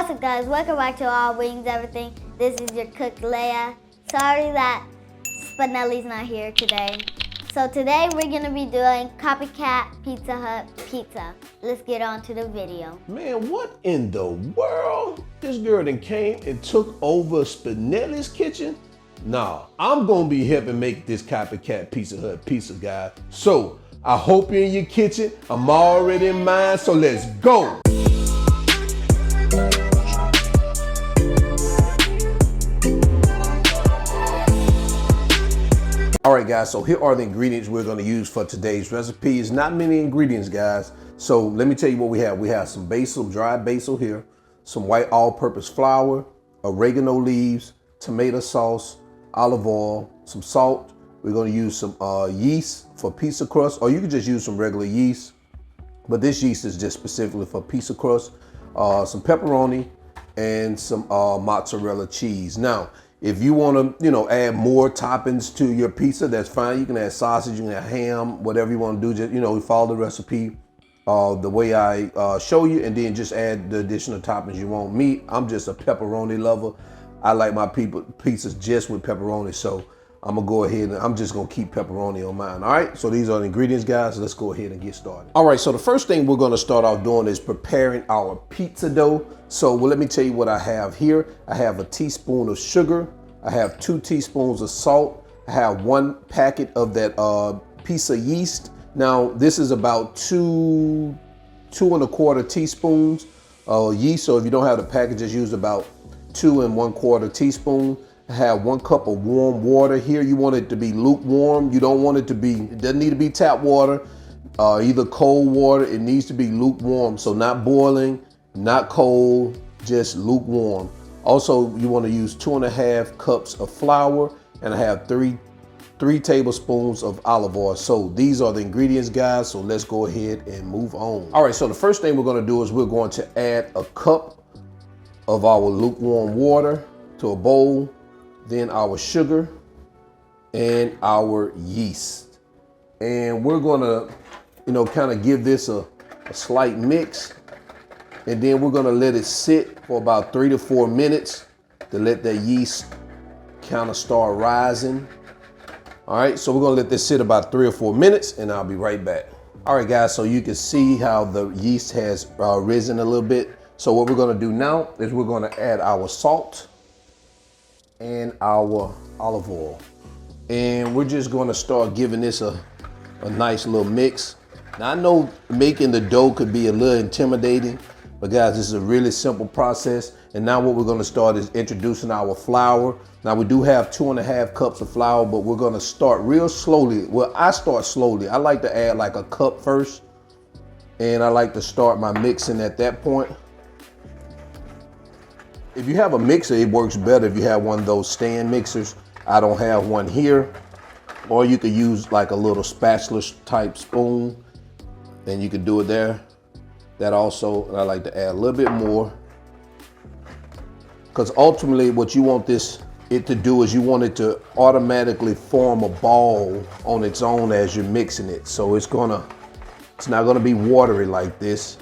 What's up, guys? Welcome back to All Wings Everything. This is your cook, Leia. Sorry that Spinelli's not here today. So today we're gonna be doing Copycat Pizza Hut pizza. Let's get on to the video. Man, what in the world? This girl done came and took over Spinelli's kitchen? Nah, I'm gonna be helping make this Copycat Pizza Hut pizza, guys. So, I hope you're in your kitchen. I'm already in mine, so let's go. All right, guys, so here are the ingredients we're gonna use for today's recipe. It's not many ingredients, guys. So let me tell you what we have. We have some basil, dried basil here, some white all-purpose flour, oregano leaves, tomato sauce, olive oil, some salt. We're gonna use some yeast for pizza crust, or you can just use some regular yeast, but this yeast is just specifically for pizza crust, some pepperoni, and some mozzarella cheese. Now, if you want to, add more toppings to your pizza, that's fine. You can add sausage, you can add ham, whatever you want to do. Just, follow the recipe the way I show you, and then just add the additional toppings you want. Me, I'm just a pepperoni lover. I like my pizzas just with pepperoni, so I'm gonna go ahead and I'm just gonna keep pepperoni on mine. All right, so these are the ingredients, guys. Let's go ahead and get started. All right, so the first thing we're gonna start off doing is preparing our pizza dough. So let me tell you what I have here. I have a teaspoon of sugar. I have 2 teaspoons of salt. I have 1 packet of that piece of yeast. Now this is about 2 1/4 teaspoons of yeast. So if you don't have the packet, just use about 2 1/4 teaspoon. I have 1 cup of warm water here. You want it to be lukewarm. You don't want it to be, it doesn't need to be tap water, either cold water. It needs to be lukewarm. So not boiling, not cold, just lukewarm. Also, you want to use 2 1/2 cups of flour, and I have 3 tablespoons of olive oil. So these are the ingredients, guys. So let's go ahead and move on. All right, so the first thing we're going to do is we're going to add a cup of our lukewarm water to a bowl, then our sugar and our yeast. And we're going to, kind of give this a slight mix. And then we're gonna let it sit for about 3 to 4 minutes to let that yeast kind of start rising. All right, so we're gonna let this sit about 3 or 4 minutes, and I'll be right back. All right, guys, so you can see how the yeast has risen a little bit. So what we're gonna do now is we're gonna add our salt and our olive oil. And we're just gonna start giving this a nice little mix. Now I know making the dough could be a little intimidating, but guys, this is a really simple process. And now what we're gonna start is introducing our flour. Now we do have 2 1/2 cups of flour, but we're gonna start real slowly. Well, I start slowly. I like to add like a cup first, and I like to start my mixing at that point. If you have a mixer, it works better if you have one of those stand mixers. I don't have one here. Or you could use like a little spatula type spoon, and you could do it there. That also, and I like to add a little bit more, because ultimately what you want it to do is you want it to automatically form a ball on its own as you're mixing it. So it's not gonna be watery like this.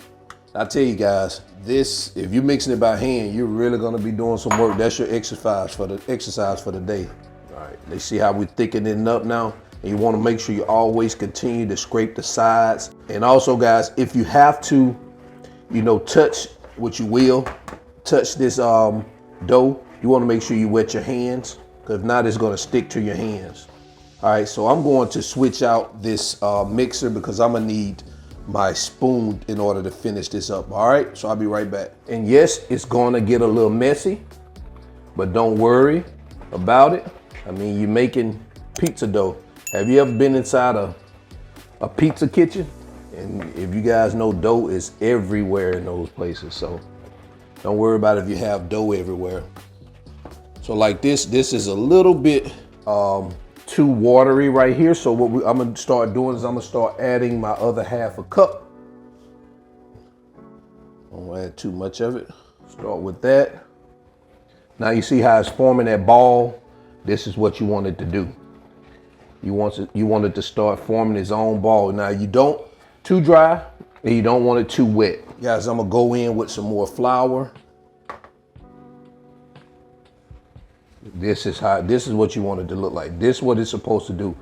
I tell you guys, if you're mixing it by hand, you're really gonna be doing some work. That's your exercise for the day. All right, let's see how we're thickening it up now. And you want to make sure you always continue to scrape the sides. And also, guys, if you have to, touch, which you will, touch this dough, you want to make sure you wet your hands, because if not, it's going to stick to your hands. All right, so I'm going to switch out this mixer because I'm going to need my spoon in order to finish this up. All right, so I'll be right back. And yes, it's going to get a little messy, but don't worry about it. I mean, you're making pizza dough. Have you ever been inside a pizza kitchen? And if you guys know, dough is everywhere in those places. So don't worry about if you have dough everywhere. So like this is a little bit too watery right here. So what I'm gonna start doing is I'm gonna start adding my other 1/2 cup. Don't add too much of it. Start with that. Now you see how it's forming that ball? This is what you want it to do. You want it to start forming its own ball. Now you don't too dry and you don't want it too wet. Guys, I'm gonna go in with some more flour. This is what you want it to look like. This is what it's supposed to do.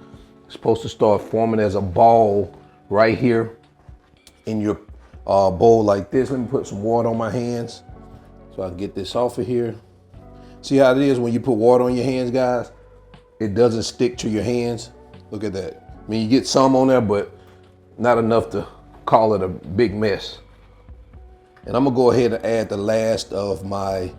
It's supposed to start forming as a ball right here in your bowl like this. Let me put some water on my hands so I can get this off of here. See how it is when you put water on your hands, guys? It doesn't stick to your hands. Look at that. I mean, you get some on there, but not enough to call it a big mess. And I'm gonna go ahead and add the last of my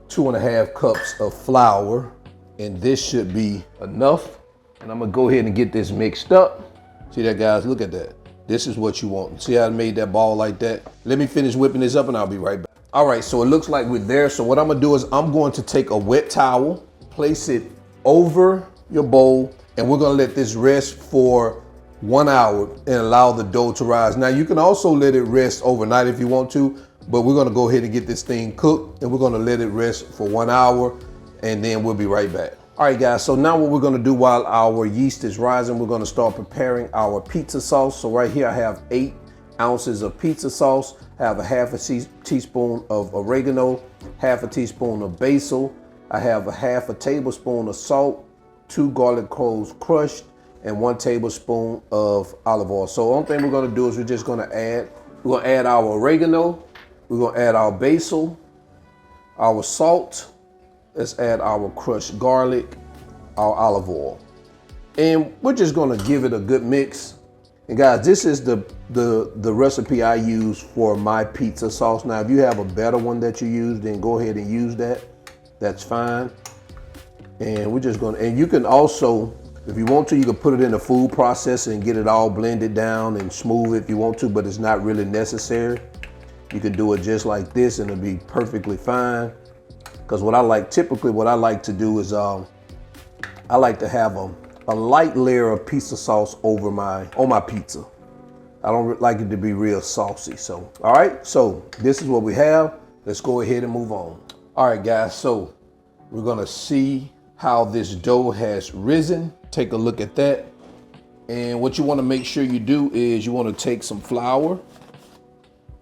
2.5 cups of flour. And this should be enough. And I'm gonna go ahead and get this mixed up. See that, guys? Look at that. This is what you want. See how I made that ball like that? Let me finish whipping this up and I'll be right back. All right, so it looks like we're there. So what I'm gonna do is I'm going to take a wet towel, place it over your bowl, and we're gonna let this rest for 1 hour and allow the dough to rise. Now you can also let it rest overnight if you want to, but we're gonna go ahead and get this thing cooked and we're gonna let it rest for 1 hour and then we'll be right back. All right, guys, so now what we're gonna do while our yeast is rising, we're gonna start preparing our pizza sauce. So right here I have 8 ounces of pizza sauce. I have a half a teaspoon of oregano, half a teaspoon of basil. I have a half a tablespoon of salt, 2 garlic cloves crushed, and 1 tablespoon of olive oil. So the only thing we're gonna do is we're gonna add our oregano, we're gonna add our basil, our salt, let's add our crushed garlic, our olive oil. And we're just gonna give it a good mix. And guys, this is the recipe I use for my pizza sauce. Now, if you have a better one that you use, then go ahead and use that. That's fine. And we're just gonna, and you can also, if you want to, you can put it in a food processor and get it all blended down and smooth if you want to, but it's not really necessary. You can do it just like this and it'll be perfectly fine. Because typically what I like to do is I like to have a light layer of pizza sauce on my pizza. I don't like it to be real saucy. So, all right, so this is what we have. Let's go ahead and move on. All right, guys, so we're gonna see how this dough has risen. Take a look at that. And what you wanna make sure you do is you wanna take some flour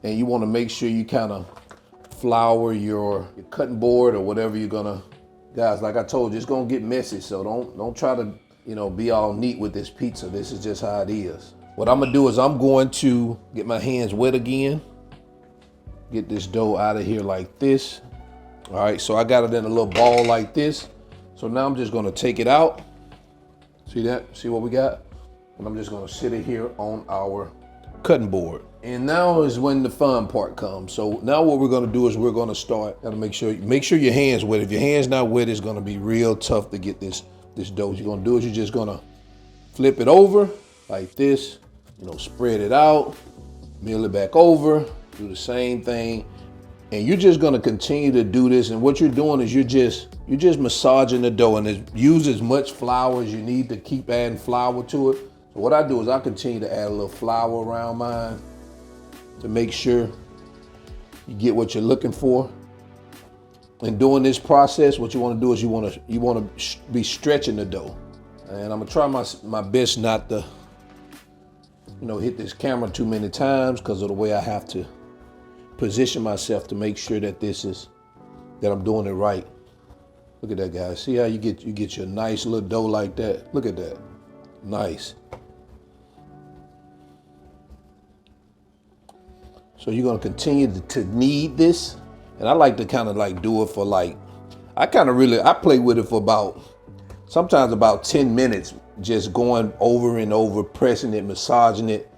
and you wanna make sure you kinda flour your cutting board or whatever you're gonna, guys, like I told you, it's gonna get messy. So don't try to, be all neat with this pizza. This is just how it is. What I'm gonna do is I'm going to get my hands wet again, get this dough out of here like this. All right, so I got it in a little ball like this. So now I'm just gonna take it out. See that? See what we got? And I'm just gonna sit it here on our cutting board. And now is when the fun part comes. So now what we're gonna do is we're gonna start, gotta make sure your hand's wet. If your hand's not wet, it's gonna be real tough to get this dough. What you're gonna do is you're just gonna flip it over like this, spread it out, mill it back over, do the same thing. And you're just gonna continue to do this. And what you're doing is you're just massaging the dough, and use as much flour as you need to keep adding flour to it. So what I do is I continue to add a little flour around mine to make sure you get what you're looking for. And during this process, what you want to do is you want to be stretching the dough. And I'm gonna try my best not to, hit this camera too many times because of the way I have to position myself to make sure that that I'm doing it right. Look at that, guys. See how you get your nice little dough like that? Look at that. Nice. So you're gonna continue to knead this. And I like to kind of do it for I play with it for sometimes about 10 minutes, just going over and over, pressing it, massaging it,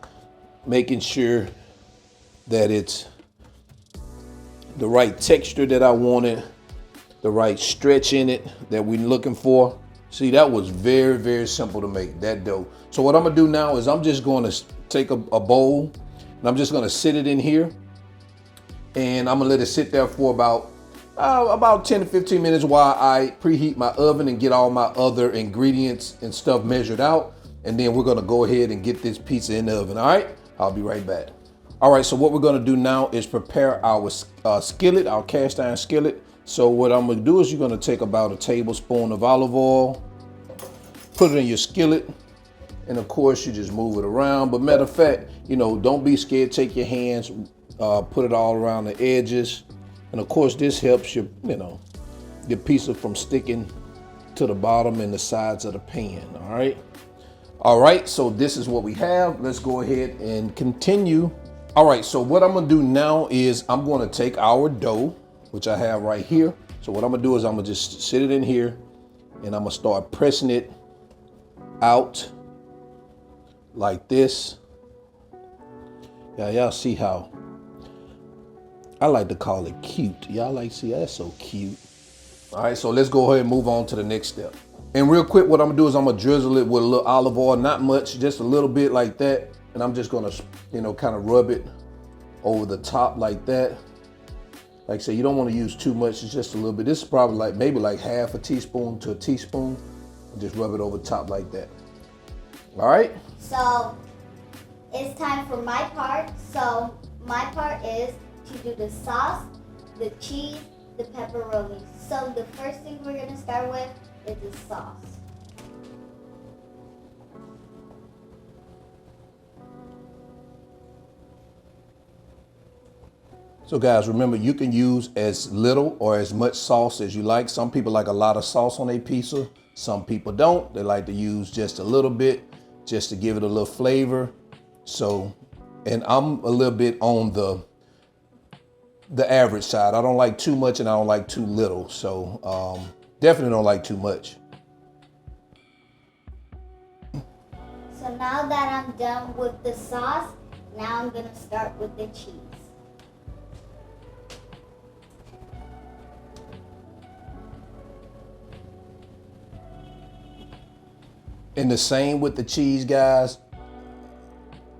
making sure that it's the right texture that I wanted, the right stretch in it that we're looking for. See, that was very, very simple to make, that dough. So what I'm gonna do now is I'm just gonna take a bowl and I'm just gonna sit it in here. And I'm gonna let it sit there for about 10 to 15 minutes while I preheat my oven and get all my other ingredients and stuff measured out. And then we're gonna go ahead and get this pizza in the oven, all right? I'll be right back. All right, so what we're gonna do now is prepare our skillet, our cast iron skillet. So what I'm gonna do is you're gonna take about a tablespoon of olive oil, put it in your skillet, and of course you just move it around. But matter of fact, don't be scared, take your hands, put it all around the edges. And of course this helps you, the pizza from sticking to the bottom and the sides of the pan, all right? All right, so this is what we have. Let's go ahead and continue. All right, so what I'm gonna do now is I'm gonna take our dough, which I have right here. So what I'm gonna do is I'm gonna just sit it in here and I'm gonna start pressing it out like this. Yeah, y'all see how I like to call it cute. Y'all like, see, that's so cute. All right, so let's go ahead and move on to the next step. And real quick, what I'm gonna do is I'm gonna drizzle it with a little olive oil, not much, just a little bit like that. And I'm just gonna, kind of rub it over the top like that. Like I say, you don't wanna use too much, it's just a little bit. This is probably maybe like half a teaspoon to a teaspoon. And just rub it over the top like that. All right? So it's time for my part. So my part is to do the sauce, the cheese, the pepperoni. So the first thing we're gonna start with is the sauce. So guys, remember you can use as little or as much sauce as you like. Some people like a lot of sauce on their pizza. Some people don't. They like to use just a little bit just to give it a little flavor. So, and I'm a little bit on the average side. I don't like too much and I don't like too little. So definitely don't like too much. So now that I'm done with the sauce, now I'm gonna start with the cheese. And the same with the cheese, guys.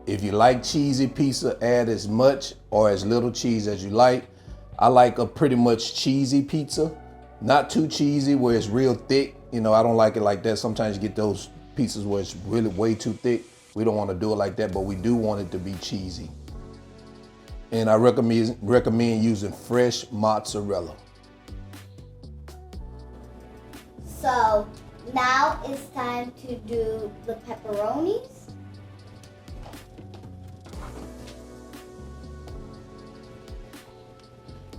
If you like cheesy pizza, add as much or as little cheese as you like. I like a pretty much cheesy pizza. Not too cheesy where it's real thick. I don't like it like that. Sometimes you get those pizzas where it's really way too thick. We don't want to do it like that, but we do want it to be cheesy. And I recommend using fresh mozzarella. So now it's time to do the pepperonis.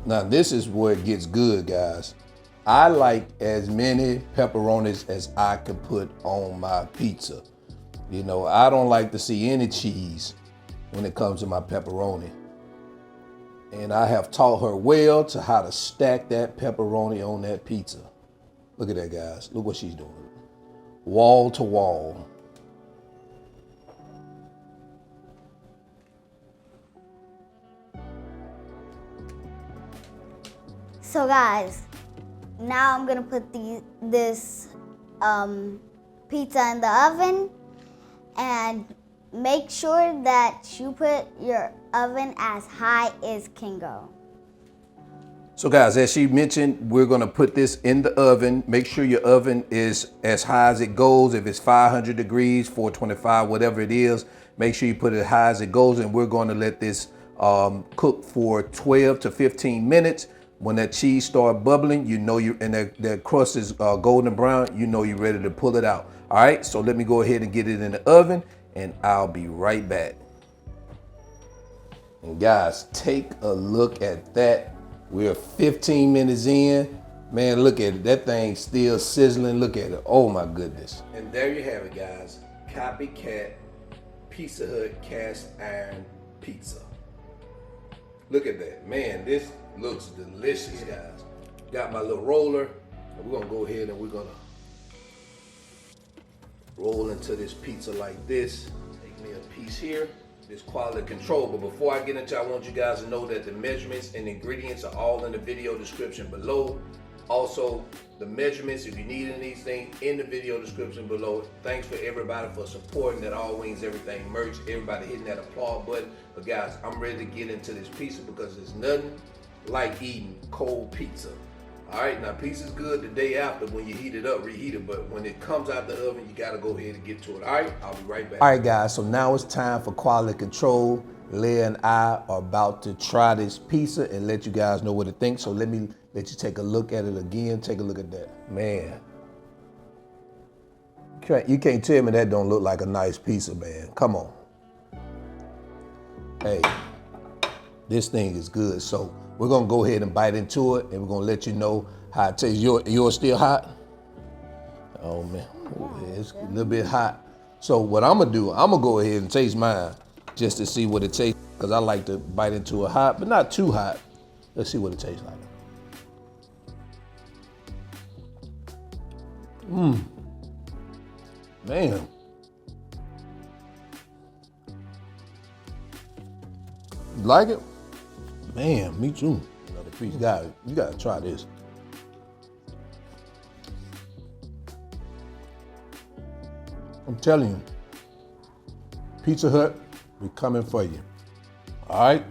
Now this is where it gets good, guys. I like as many pepperonis as I can put on my pizza. I don't like to see any cheese when it comes to my pepperoni. And I have taught her well to how to stack that pepperoni on that pizza. Look at that, guys. Look what she's doing. Wall to wall. So guys, now I'm gonna put this pizza in the oven, and make sure that you put your oven as high as can go. So guys, as she mentioned, we're gonna put this in the oven. Make sure your oven is as high as it goes. If it's 500 degrees, 425, whatever it is, make sure you put it as high as it goes, and we're gonna let this cook for 12 to 15 minutes. When that cheese start bubbling, and that crust is golden brown, you're ready to pull it out. All right, so let me go ahead and get it in the oven and I'll be right back. And guys, take a look at that. We're 15 minutes in. Man, look at it. That thing's still sizzling. Look at it. Oh my goodness. And there you have it, guys. Copycat Pizza Hut cast iron pizza. Look at that. Man, this looks delicious, guys. Got my little roller. And we're gonna go ahead and we're gonna roll into this pizza like this. Take me a piece here. This quality control. But before I get into it, I want you guys to know that the measurements and ingredients are all in the video description below. Also, the measurements, if you need any of these things, in the video description below. Thanks for everybody for supporting that All Wings Everything merch. Everybody hitting that applaud button. But guys, I'm ready to get into this pizza because there's nothing like eating cold pizza. All right, now pizza's good the day after when you heat it up, reheat it, but when it comes out the oven, you gotta go ahead and get to it. All right, I'll be right back. All right, guys, so now it's time for quality control. Leah and I are about to try this pizza and let you guys know what it thinks. So let me let you take a look at it again. Take a look at that. Man, you can't tell me that don't look like a nice pizza, man. Come on. Hey, this thing is good. So we're gonna go ahead and bite into it and we're gonna let you know how it tastes. Yours still hot? Oh man, it's a little bit hot. So what I'm gonna do, I'm gonna go ahead and taste mine just to see what it tastes, because I like to bite into it hot, but not too hot. Let's see what it tastes like. Man. You like it? Man, me too. Another piece. You gotta try this. I'm telling you, Pizza Hut, we coming for you. All right?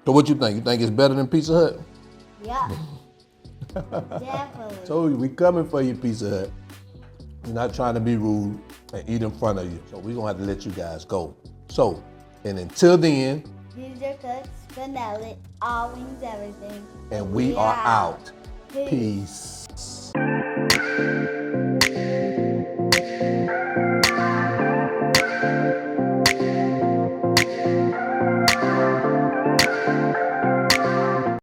So what you think? You think it's better than Pizza Hut? Yeah. Definitely. Told you, we coming for you, Pizza Hut. We're not trying to be rude and eat in front of you. So we're gonna have to let you guys go. So, and until then, These are cooked, Spinelli, all wings, everything. and we are out. Peace.